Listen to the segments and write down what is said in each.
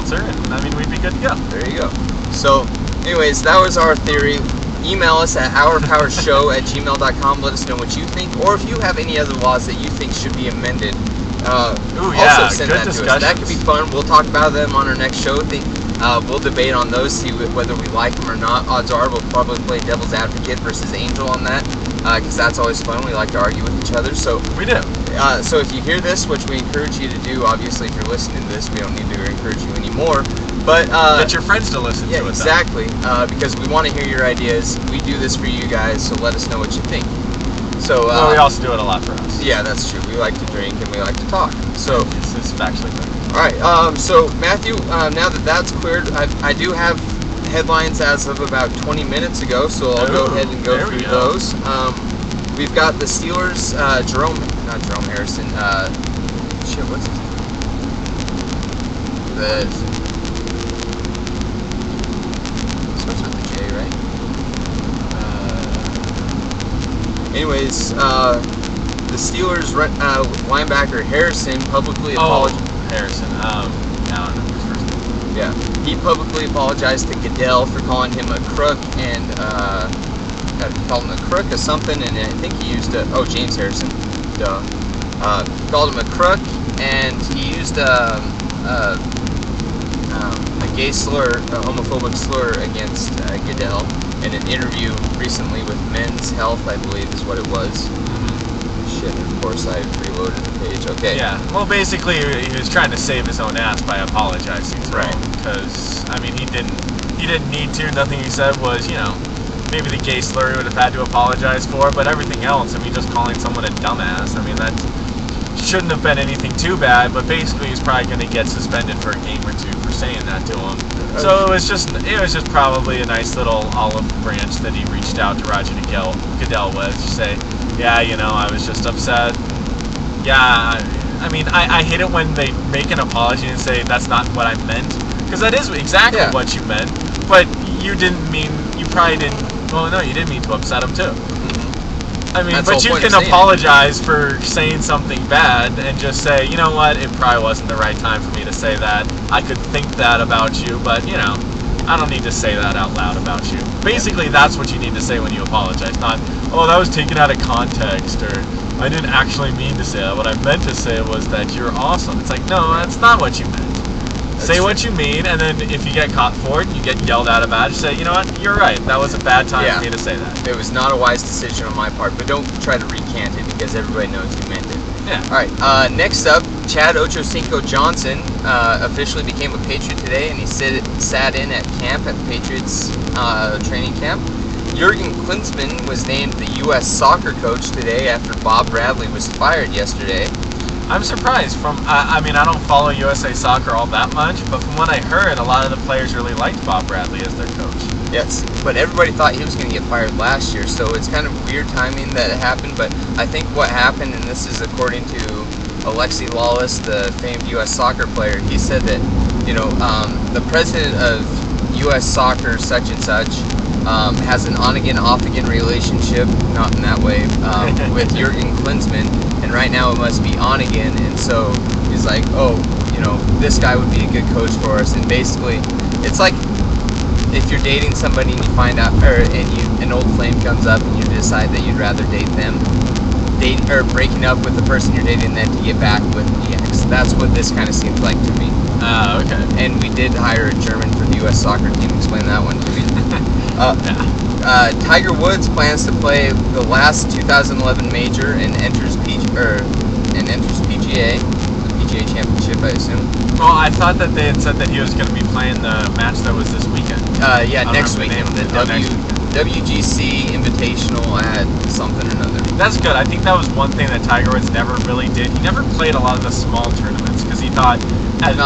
sponsor, and I mean, we'd be good to go. There you go. So, anyways, that was our theory. Email us at ourpowershow@gmail.com. Let us know what you think, or if you have any other laws that you think should be amended. Also send that to us. That could be fun. We'll talk about them on our next show. We'll debate on those, see whether we like them or not. Odds are we'll probably play devil's advocate versus angel on that, because that's always fun. We like to argue with each other. So we do. So if you hear this, which we encourage you to do, obviously if you're listening to this, we don't need to encourage you anymore. But get your friends to listen to it. Exactly. Because we want to hear your ideas. We do this for you guys, so let us know what you think. So well, we also do it a lot for us. Yeah, that's true. We like to drink and we like to talk. So it's factually correct. All right. So Matthew, now that that's cleared, I do have headlines as of about 20 minutes ago. So I'll go ahead and go through those. We've got the Steelers, not Jerome Harrison. What's his name? Starts with the J, right? Anyways, the Steelers linebacker Harrison publicly apologized. Harrison. I don't know his first name. Yeah, he publicly apologized to Goodell for calling him a crook and called him a crook or something, and I think he used James Harrison. Duh. Called him a crook, and he used a gay slur, a homophobic slur against Goodell in an interview recently with Men's Health, I believe is what it was. Shit, of course I reloaded the page. Okay. Yeah. Well, basically, he was trying to save his own ass by apologizing. Right. Because I mean, he didn't need to. Nothing he said was, maybe the gay slur he would have had to apologize for, but everything else, I mean, just calling someone a dumbass, I mean, that shouldn't have been anything too bad, but basically he's probably going to get suspended for a game or two for saying that to him. So it was just probably a nice little olive branch that he reached out to Roger Goodell with to say, yeah, I was just upset. Yeah, I mean, I hate it when they make an apology and say that's not what I meant, because that is exactly what you meant, but you probably didn't. Well, no, you didn't mean to upset him too. I mean, but you can apologize for saying something bad and just say, you know what, it probably wasn't the right time for me to say that. I could think that about you, but, I don't need to say that out loud about you. Basically, that's what you need to say when you apologize. Not, oh, that was taken out of context, or I didn't actually mean to say that. What I meant to say was that you're awesome. It's like, no, that's not what you meant. Say what you mean, and then if you get caught for it and you get yelled at about it, say, you know what, you're right. That was a bad time for me to say that. It was not a wise decision on my part, but don't try to recant it because everybody knows you meant it. Yeah. All right. Next up, Chad Ochocinco Johnson officially became a Patriot today, and he sat in at camp at the Patriots training camp. Jurgen Klinsmann was named the U.S. soccer coach today after Bob Bradley was fired yesterday. I'm surprised. I mean, I don't follow USA Soccer all that much, but from what I heard, a lot of the players really liked Bob Bradley as their coach. Yes, but everybody thought he was going to get fired last year, so it's kind of weird timing that it happened, but I think what happened, and this is according to Alexi Lawless, the famed U.S. soccer player, he said that, the president of U.S. Soccer, such and such, has an on-again, off-again relationship, not in that way, with Jurgen Klinsmann, and right now it must be on again, and so he's like, this guy would be a good coach for us, and basically, it's like if you're dating somebody and you find out, an old flame comes up and you decide that you'd rather date them, breaking up with the person you're dating than to get back with the ex. That's what this kind of seems like to me. Okay. And we did hire a German for the U.S. soccer team. Explain that one to me. Tiger Woods plans to play the last 2011 major and enters PGA, the PGA Championship, I assume. Well, I thought that they had said that he was going to be playing the match that was this weekend. Next weekend. WGC Invitational at something or another. That's good. I think that was one thing that Tiger Woods never really did. He never played a lot of the small tournaments because he thought,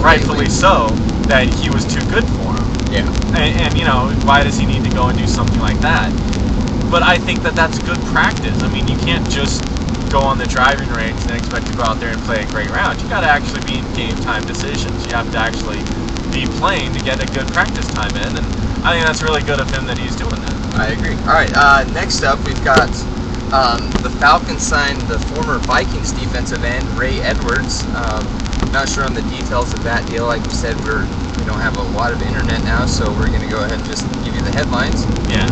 rightfully so, that he was too good for him. Yeah. And why does he need to go and do something like that? But I think that that's good practice. I mean, you can't just go on the driving range and expect to go out there and play a great round. You got to actually be in game time decisions. You have to actually be playing to get a good practice time in, and I think that's really good of him that he's doing that. I agree. All right, next up we've got the Falcons signed the former Vikings defensive end Ray Edwards. Not sure on the details of that deal. Like you said, we don't have a lot of internet now, so we're going to go ahead and just give you the headlines. Yeah.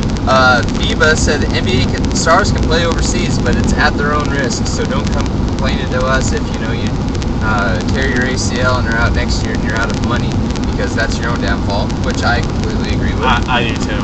FIBA said the NBA stars can play overseas, but it's at their own risk. So don't come complaining to us if you tear your ACL and are out next year and you're out of money, because that's your own downfall, which I completely agree with. I do too.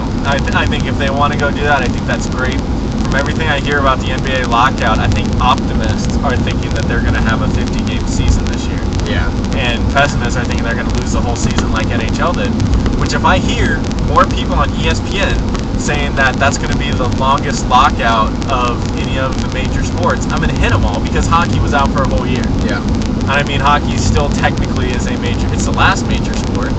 I think if they want to go do that, I think that's great. From everything I hear about the NBA lockout, I think optimists are thinking that they're going to have a 50-game season this year. Yeah. And pessimists are thinking they're going to lose the whole season like NHL did. Which, if I hear more people on ESPN saying that that's going to be the longest lockout of any of the major sports, I'm going to hit them all, because hockey was out for a whole year. Yeah. And I mean, hockey still technically is it's the last major sport.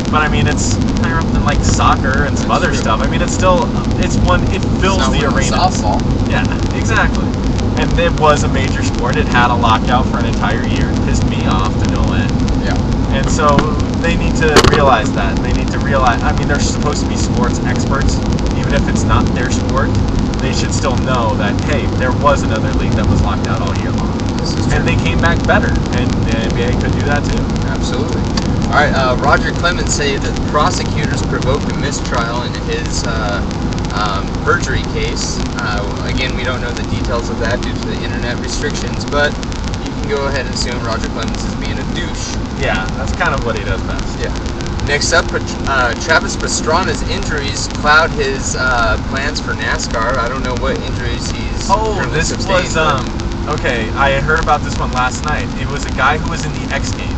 But I mean, it's higher up than like soccer and some other stuff. I mean, it fills the arena. Softball. Yeah, exactly. And it was a major sport. It had a lockout for an entire year. It pissed me off to no end. Yeah. And so they need to realize that. They need to realize, I mean, they're supposed to be sports experts. Even if it's not their sport, they should still know that, hey, there was another league that was locked out all year long. And they came back better. And the NBA could do that too. Absolutely. All right, Roger Clemens said that prosecutors provoked a mistrial in his perjury case. Again, we don't know the details of that due to the internet restrictions, but you can go ahead and assume Roger Clemens is being a douche. Yeah, that's kind of what he does best. Yeah. Next up, Travis Pastrana's injuries cloud his plans for NASCAR. I don't know what injuries he's currently sustained. Okay, I had heard about this one last night. It was a guy who was in the X Games.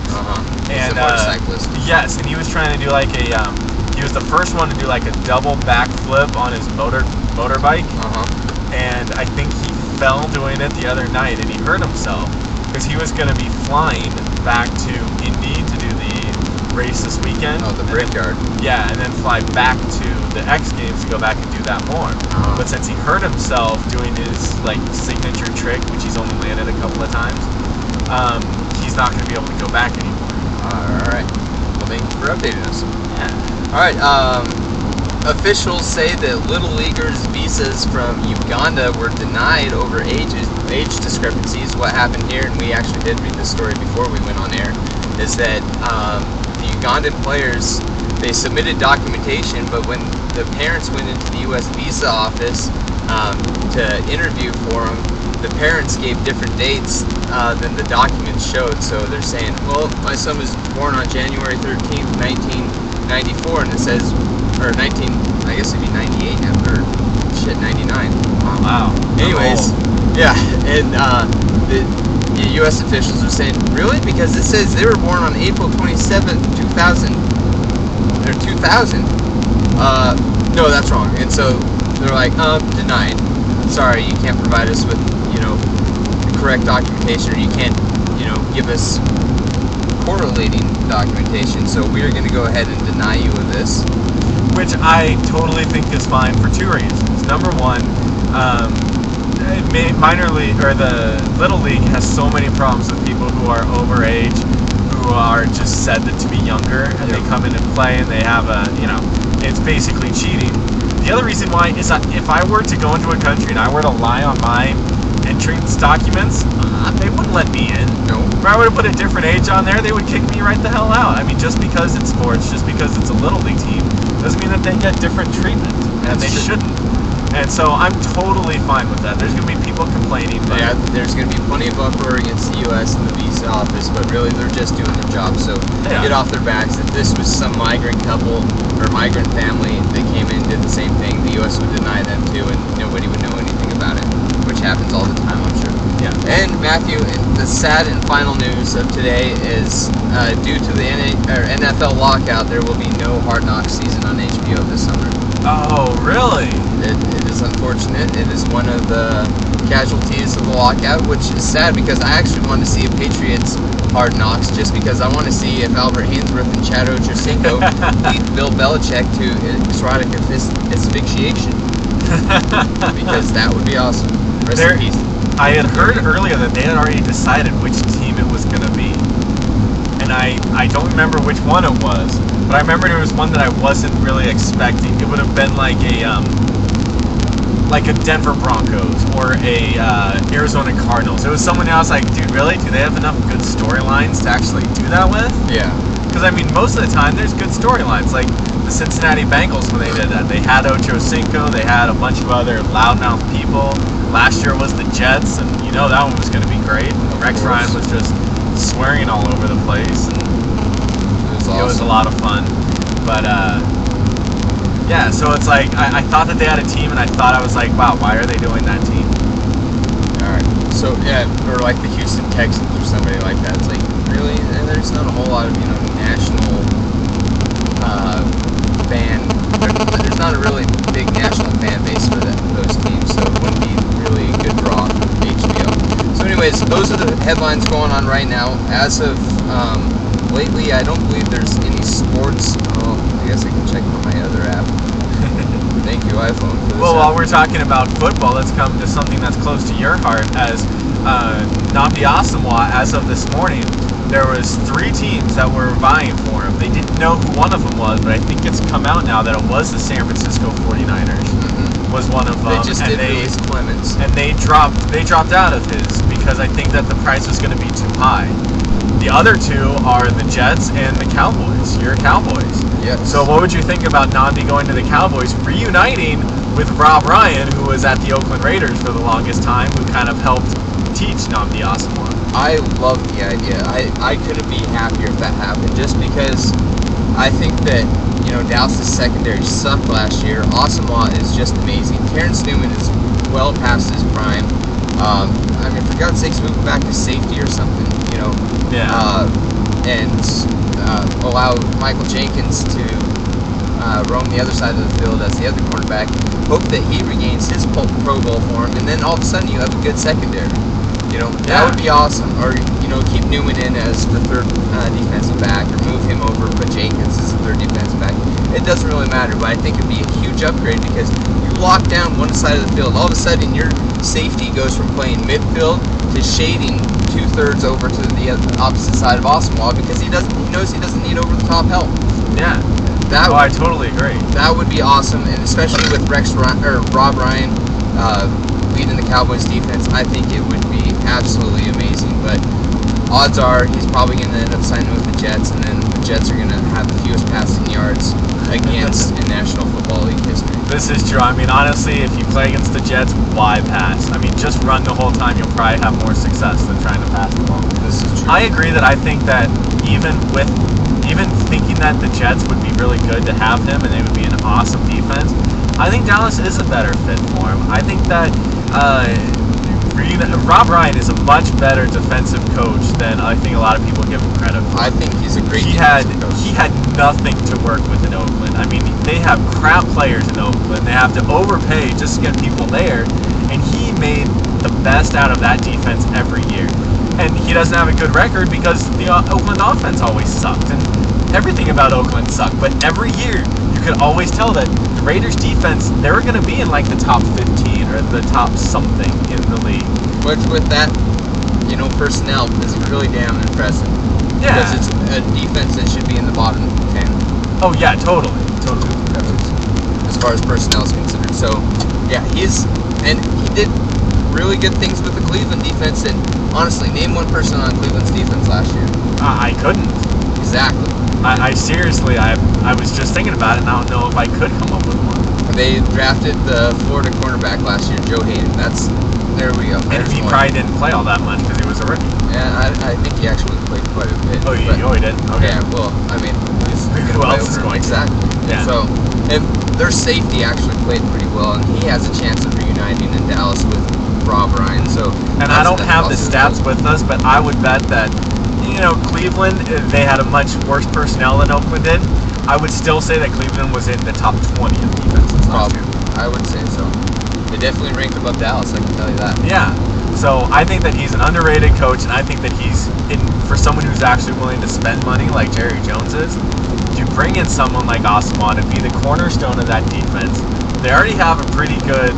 And a motorcyclist. Yes, and he was trying to do like a, he was the first one to do like a double backflip on his motorbike. And I think he fell doing it the other night, and he hurt himself because he was going to be flying back to Indy to do the race this weekend. Oh, the Brickyard. Yeah, and then fly back to the X Games to go back and do that more. But since he hurt himself doing his like signature trick, which he's only landed a couple of times, he's not going to be able to go back anymore. Alright. Well, thank you for updating us. Yeah. Alright, officials say that Little Leaguers' visas from Uganda were denied over age discrepancies. What happened here, and we actually did read this story before we went on air, is that the Ugandan players, they submitted documentation, but when the parents went into the U.S. visa office to interview for them, the parents gave different dates than the documents showed. So they're saying, well, my son was born on January 13th, 1994, and it says, or I guess it'd be 98 now, or 99. Oh, wow. Anyways, yeah, and the U.S. officials are saying, really? Because it says they were born on April 27th, 2000, or 2000. No, that's wrong. And so they're like, denied. Sorry, you can't provide us with, the correct documentation, or you can't, give us correlating documentation. So we are going to go ahead and deny you of this. Which I totally think is fine for two reasons. Number one, minor league, or the Little League, has so many problems with people who are overage, who are just said to be younger, and they come in and play, and they have it's basically cheating. The other reason why is that if I were to go into a country and I were to lie on my entrance documents, they wouldn't let me in. No. If I were to put a different age on there, they would kick me right the hell out. I mean, just because it's sports, just because it's a Little League team, doesn't mean that they get different treatment, and they shouldn't. And so I'm totally fine with that. There's going to be people complaining. But yeah, there's going to be plenty of uproar against the U.S. and the visa office, but really they're just doing their job. So get off their backs. If this was some migrant couple or migrant family that came in and did the same thing, the U.S. would deny them too, and nobody would know anything about it, which happens all the time, I'm sure. Yeah. And Matthew, the sad and final news of today is due to the NFL lockout, there will be no Hard Knocks season on HBO this summer. Oh, really? It is unfortunate. It is one of the casualties of the lockout, which is sad because I actually want to see a Patriots Hard Knocks just because I want to see if Albert Hainsworth and Chad Ochocinco lead Bill Belichick to erotic asphyxiation. Because that would be awesome. Rest in peace. I had heard earlier that they had already decided which team it was going to be. And I don't remember which one it was, but I remember there was one that I wasn't really expecting. It would have been like a like a Denver Broncos or a Arizona Cardinals. It was someone else like, dude, really? Do they have enough good storylines to actually do that with? Yeah. Because, I mean, most of the time there's good storylines. Like the Cincinnati Bengals, when they did that, they had Ocho Cinco, they had a bunch of other loudmouth people. Last year was the Jets, and you know that one was going to be great. Rex Ryan was just swearing all over the place, and it was a lot of fun. But, yeah, so it's like, I thought that they had a team, and I thought, I was like, wow, why are they doing that team? Alright, so, yeah, or like the Houston Texans or somebody like that. It's like, really? And there's not a whole lot of, you know, national fan. There's not a really big national fan base for those teams, so it wouldn't be really a good draw for HBO. So anyways, those are the headlines going on right now. As of lately, I don't believe there's any sports. Oh, I guess I can check on my other app. Thank you, iPhone, for this. Well, while we're talking about football, let's come to something that's close to your heart. As Nnamdi Asomugha, as of this morning, there was 3 teams that were vying for him. They didn't know who one of them was, but I think it's come out now that it was the San Francisco 49ers. Was one of them. They just did release Clemens. And they dropped out of his because I think that the price was going to be too high. The other 2 are the Jets and the Cowboys. Your Cowboys. Yes. So what would you think about Nnamdi going to the Cowboys, reuniting with Rob Ryan, who was at the Oakland Raiders for the longest time, who kind of helped teach Nnamdi Asomugha? I love the idea. I couldn't be happier if that happened, just because I think that, you know, Dallas' secondary sucked last year. Asomugha is just amazing. Terrence Newman is well past his prime. I mean, for God's sakes, move back to safety or something, you know. Yeah. And allow Michael Jenkins to roam the other side of the field as the other cornerback. Hope that he regains his Pro Bowl form, and then all of a sudden you have a good secondary. You know, that would be awesome. Or, you know, keep Newman in as the third defensive back, or move him over, put Jenkins as the third defensive back. It doesn't really matter, but I think it'd be a huge upgrade because you lock down one side of the field. All of a sudden, your safety goes from playing midfield to shading 2/3 over to the opposite side of Asomugha because he knows he doesn't need over the top help. Yeah. I totally agree. That would be awesome, and especially with Rob Ryan leading the Cowboys defense, I think it would be absolutely amazing. But odds are he's probably going to end up signing with the Jets, and then the Jets are going to have the fewest passing yards against in National Football League history. This is true. I mean, honestly, if you play against the Jets, why pass? I mean, just run the whole time. You'll probably have more success than trying to pass the ball. This is true. I agree that I think that even thinking that the Jets would be really good to have him and they would be an awesome defense, I think Dallas is a better fit for him. I think that Rob Ryan is a much better defensive coach than I think a lot of people give him credit for. I think he's a great He had nothing to work with in Oakland. I mean, they have crap players in Oakland. They have to overpay just to get people there, and he made the best out of that defense every year. And he doesn't have a good record because the Oakland offense always sucked, and everything about Oakland sucked. But every year, you could always tell that the Raiders defense, they were going to be in like the top 15 or the top something in the league. But with that, you know, personnel is really damn impressive. Yeah. Because it's a defense that should be in the bottom 10. Oh yeah, totally. As far as personnel is considered. So, yeah, he did really good things with the Cleveland defense. And honestly, name one person on Cleveland's defense last year. I couldn't. Exactly. I seriously, I was just thinking about it, and I don't know if I could come up with one. They drafted the Florida cornerback last year, Joe Hayden. There we go. And he probably didn't play all that much because he was a rookie. Yeah, I think he actually played quite a bit. Oh, he did? Okay. Yeah, well, I mean, who else is going to? Exactly. Yeah. So, if their safety actually played pretty well, and he has a chance of reuniting in Dallas with Rob Ryan. So, and I don't have the stats with us, but I would bet that, you know, Cleveland, they had a much worse personnel than Oakland did. I would still say that Cleveland was in the top 20 of defenses last year. I would say so. They definitely ranked above Dallas, I can tell you that. Yeah. So I think that he's an underrated coach, and I think that he's, for someone who's actually willing to spend money like Jerry Jones is, to bring in someone like Asomugha to be the cornerstone of that defense. They already have a pretty good